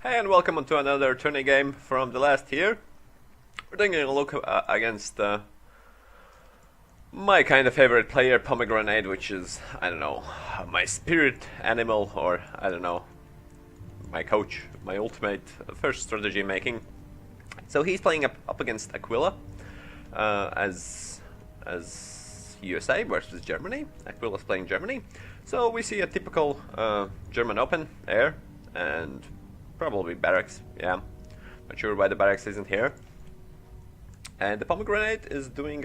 Hey and welcome to another tourney game from the last year. We're taking a look against my kind of favorite player, Pomegranate, which is, I don't know, my spirit animal, or I don't know, my coach, my ultimate first strategy making. So he's playing up against Aquila as USA versus Germany. Aquila's playing Germany. So we see a typical German Open air and probably barracks, yeah. Not sure why the barracks isn't here. And the Pomegranate is doing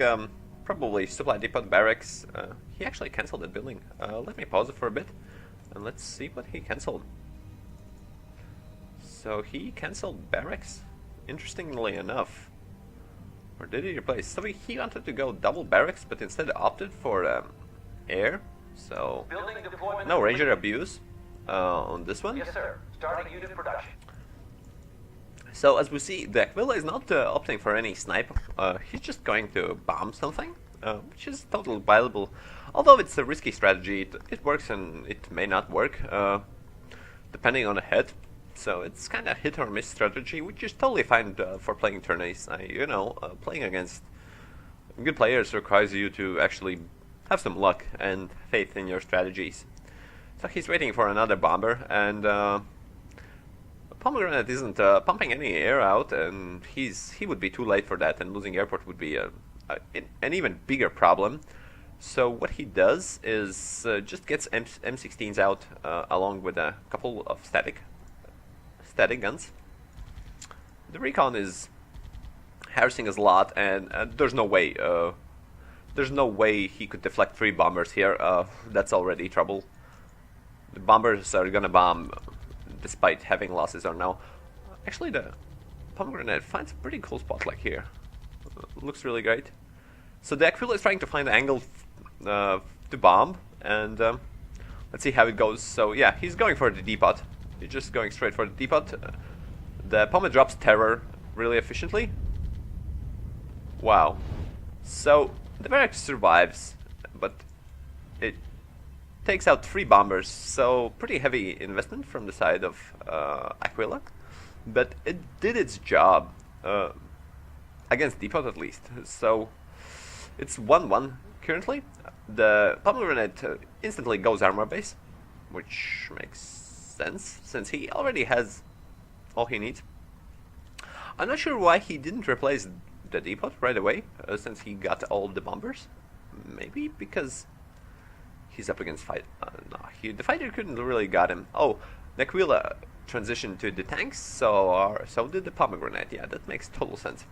probably supply depot barracks. He actually cancelled that building. Let me pause it for a bit and let's see what he cancelled. So he cancelled barracks, interestingly enough. Or did he replace? So he wanted to go double barracks, but instead opted for air. So no Ranger abuse on this one. Yes, sir. Starting unit production. So as we see, the Aquila is not opting for any snipe. He's just going to bomb something, which is totally viable. Although it's a risky strategy, it works and it may not work, depending on the hit. So it's kind of hit or miss strategy, which is totally fine for playing tourneys. Playing against good players requires you to actually have some luck and faith in your strategies. So he's waiting for another bomber, and Pomegranate isn't pumping any air out, and he would be too late for that, and losing airport would be an even bigger problem. So what he does is just gets M16s out along with a couple of static guns. The recon is harassing us a lot, and there's no way he could deflect 3 bombers here. That's already trouble. The bombers are gonna bomb despite having losses or no. Actually, the Pomegranate finds a pretty cool spot like here. Looks really great. So the Aquila is trying to find an angle to bomb, and let's see how it goes. So yeah, he's going for the depot. He's just going straight for the depot. The Pomme drops terror really efficiently. Wow. So the barracks survives, but it takes out 3 bombers, so pretty heavy investment from the side of Aquila, but it did its job against depot at least. So it's 1-1 currently. The Pomegranate instantly goes armor base, which makes sense since he already has all he needs. I'm not sure why he didn't replace the depot right away since he got all the bombers. Maybe because he's up against fight. The fighter couldn't really got him. Oh, the Aquila transitioned to the tanks, so did the Pomegranate. Yeah, that makes total sense.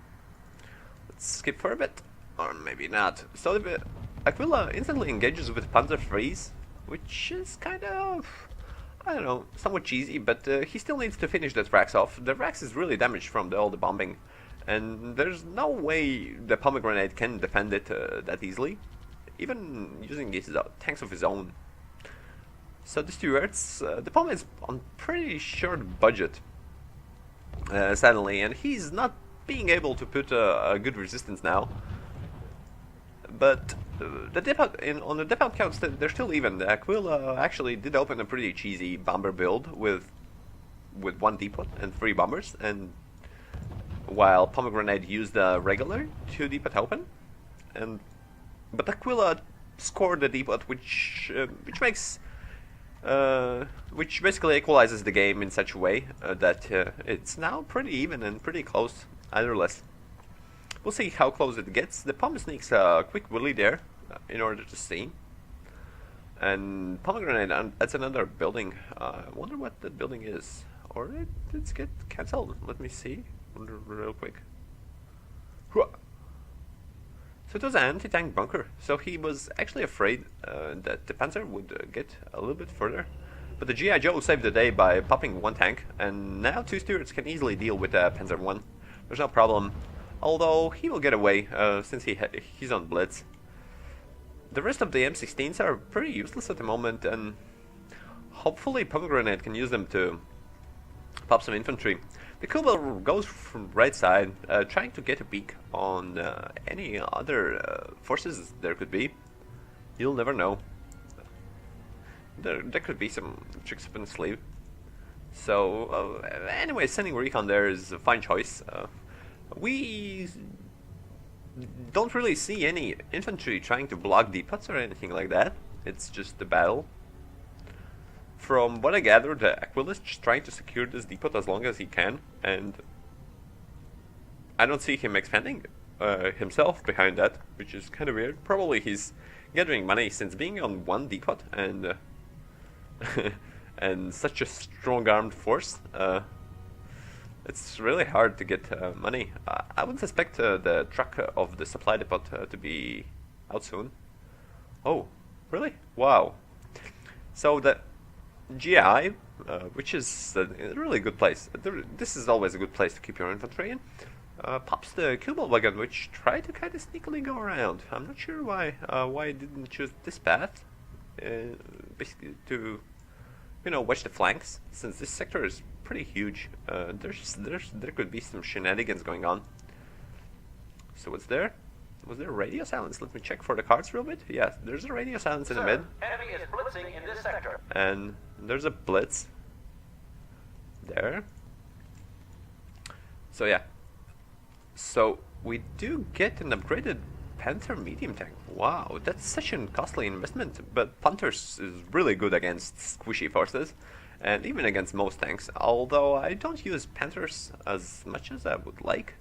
Let's skip for a bit, or maybe not. So the Aquila instantly engages with Panzer Freeze, which is kind of, I don't know, somewhat cheesy, but he still needs to finish that Rax off. The Rax is really damaged from all the bombing, and there's no way the Pomegranate can defend it that easily, even using his tanks of his own. So the Stuarts, the Pomme is on pretty short budget, suddenly, and he's not being able to put a good resistance now. But the depot on the depot counts, they're still even. The Aquila actually did open a pretty cheesy bomber build with 1 depot and 3 bombers, and while Pomegranate used a regular 2 depot open, but Aquila scored the depot, which basically equalizes the game in such a way that it's now pretty even and pretty close, either less. We'll see how close it gets. The Pomme sneaks a quick willy there in order to see. And Pomegranate, that's another building. I wonder what that building is. Or it's get cancelled. Let me see. Wonder real quick. So it was an anti-tank bunker. So he was actually afraid that the Panzer would get a little bit further. But the G.I. Joe saved the day by popping 1 tank. And now 2 Stuarts can easily deal with the Panzer 1. There's no problem. Although he will get away since he's on Blitz. The rest of the M16s are pretty useless at the moment, and hopefully Pomegranate can use them to pop some infantry. The Kubel goes from right side, trying to get a peek on any other forces there could be. You'll never know. There could be some tricks up in the sleeve. So anyway, sending recon there is a fine choice. We don't really see any infantry trying to block depots or anything like that. It's just the battle. From what I gathered, Aquila is just trying to secure this depot as long as he can, and I don't see him expanding himself behind that, which is kind of weird. Probably he's gathering money since being on one depot and and such a strong-armed force. It's really hard to get money. I would suspect the truck of the supply depot to be out soon. Oh, really? Wow. So the GI, which is a really good place. This is always a good place to keep your infantry in. Pops the Kubel wagon, which tried to kind of sneakily go around. I'm not sure why it didn't choose this path, basically to, you know, watch the flanks, since this sector is pretty huge. There could be some shenanigans going on. So what's there? Was there radio silence? Let me check for the cards real bit. Yes, there's a radio silence in the mid. Enemy is blitzing in this sector. And there's a blitz there. So yeah. So we do get an upgraded Panther medium tank. Wow, that's such a costly investment, but Panthers is really good against squishy forces, and even against most tanks, although I don't use Panthers as much as I would like.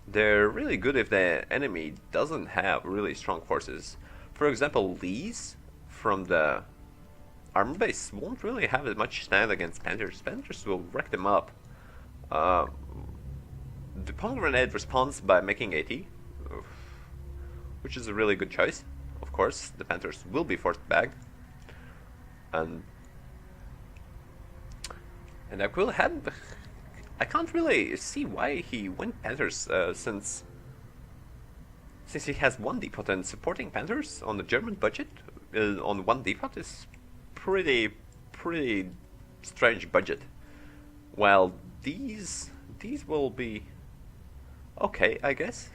They're really good if the enemy doesn't have really strong forces. For example, Lees from the armor base won't really have as much stand against Panthers. Panthers will wreck them up. The Pomegranate responds by making 80, which is a really good choice. Of course, the Panthers will be forced back. And Aquila had... I can't really see why he went Panthers, since he has one depot, and supporting Panthers on the German budget on one depot is pretty strange budget. While these will be okay, I guess.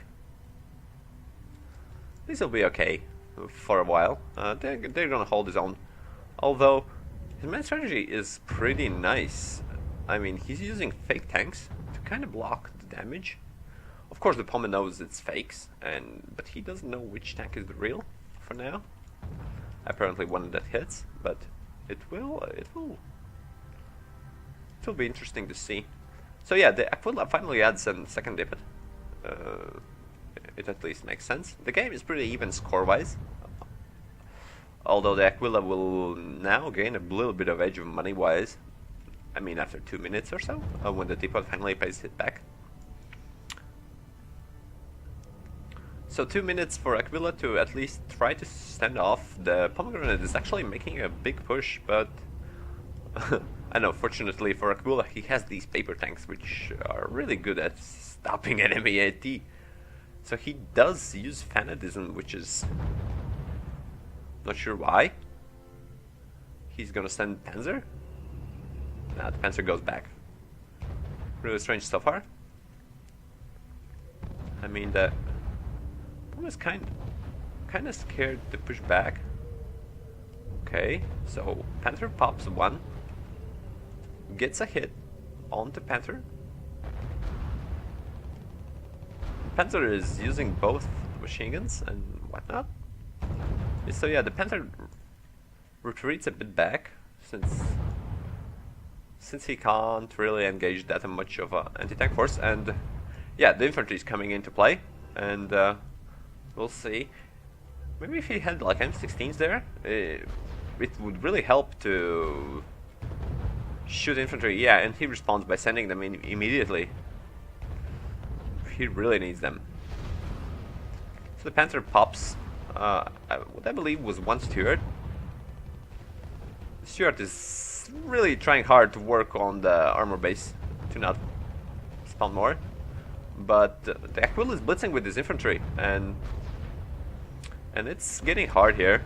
These will be okay for a while. They're gonna hold his own. Although his main strategy is pretty nice. I mean, he's using fake tanks to kind of block the damage. Of course, the Pomme knows it's fakes, but he doesn't know which tank is the real for now. Apparently, one that hits, but it will be interesting to see. So yeah, the Aquila finally adds a second depot. It at least makes sense. The game is pretty even score-wise, although the Aquila will now gain a little bit of edge of money-wise. I mean, after 2 minutes or so, when the depot finally pays it back. So 2 minutes for Aquila to at least try to stand off. The Pomegranate is actually making a big push, but I know, fortunately for Aquila, he has these paper tanks, which are really good at stopping enemy AT. So he does use Fanatism, which is... not sure why. He's gonna send Panzer? Nah, the Panzer goes back. Really strange so far. I mean, the Pom is kind of scared to push back. Okay, so Panther pops one, gets a hit onto Panther. Panther is using both machine guns and whatnot. So yeah, the Panther retreats a bit back since he can't really engage that much of an anti-tank force, and yeah, the infantry is coming into play, and we'll see. Maybe if he had like M16s there, it would really help to shoot infantry. Yeah, and he responds by sending them in immediately. He really needs them. So the Panther pops what I believe was one Stuart. Stuart is really trying hard to work on the armor base to not spawn more, but the Aquila is blitzing with his infantry, and it's getting hard here.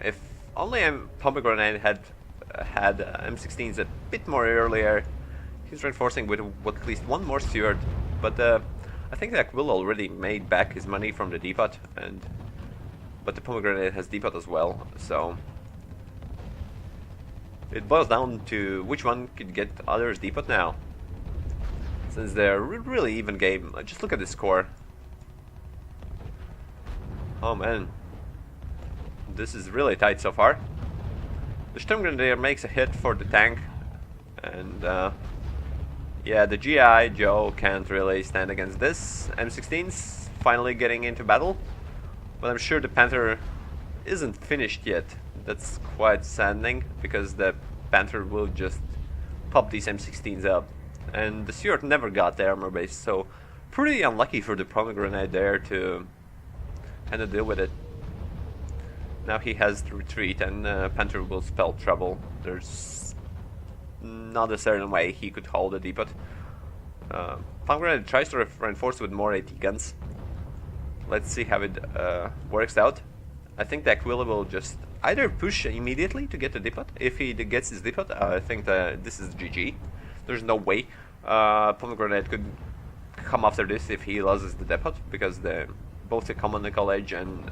If only Pomegranate had M16s a bit more earlier, he's reinforcing with at least one more Stuart, but I think the Aquila already made back his money from the depot, but the Pomegranate has depot as well, so It boils down to which one could get others depot now. Since they're really even game. Just look at the score. Oh man. This is really tight so far. The Sturmgrenadier makes a hit for the tank. And yeah, the GI Joe can't really stand against this. M16's finally getting into battle. But I'm sure the Panther isn't finished yet. That's quite saddening, because the Panther will just pop these M16s up. And the Stuart never got the armor base, so pretty unlucky for the Pomegranate there to kind of deal with it. Now he has to retreat, and Panther will spell trouble. There's not a certain way he could hold a depot. Pomegranate tries to reinforce with more AT guns. Let's see how it works out. I think the Aquila will just either push immediately to get the depot. If he gets his depot, I think that this is GG. There's no way Pomegranate could come after this if he loses the depot, because both the canonical edge and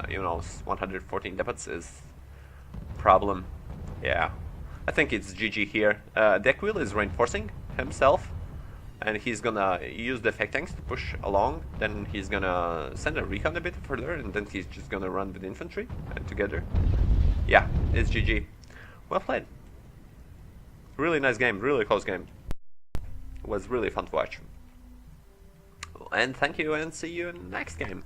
114 depots is problem. Yeah, I think it's GG here. The Aquila is reinforcing himself, and he's gonna use the effect tanks to push along. Then he's gonna send a recon a bit further, and then he's just gonna run with infantry and together. Yeah, it's GG. Well played. Really nice game, really close game. It was really fun to watch. And thank you, and see you in the next game.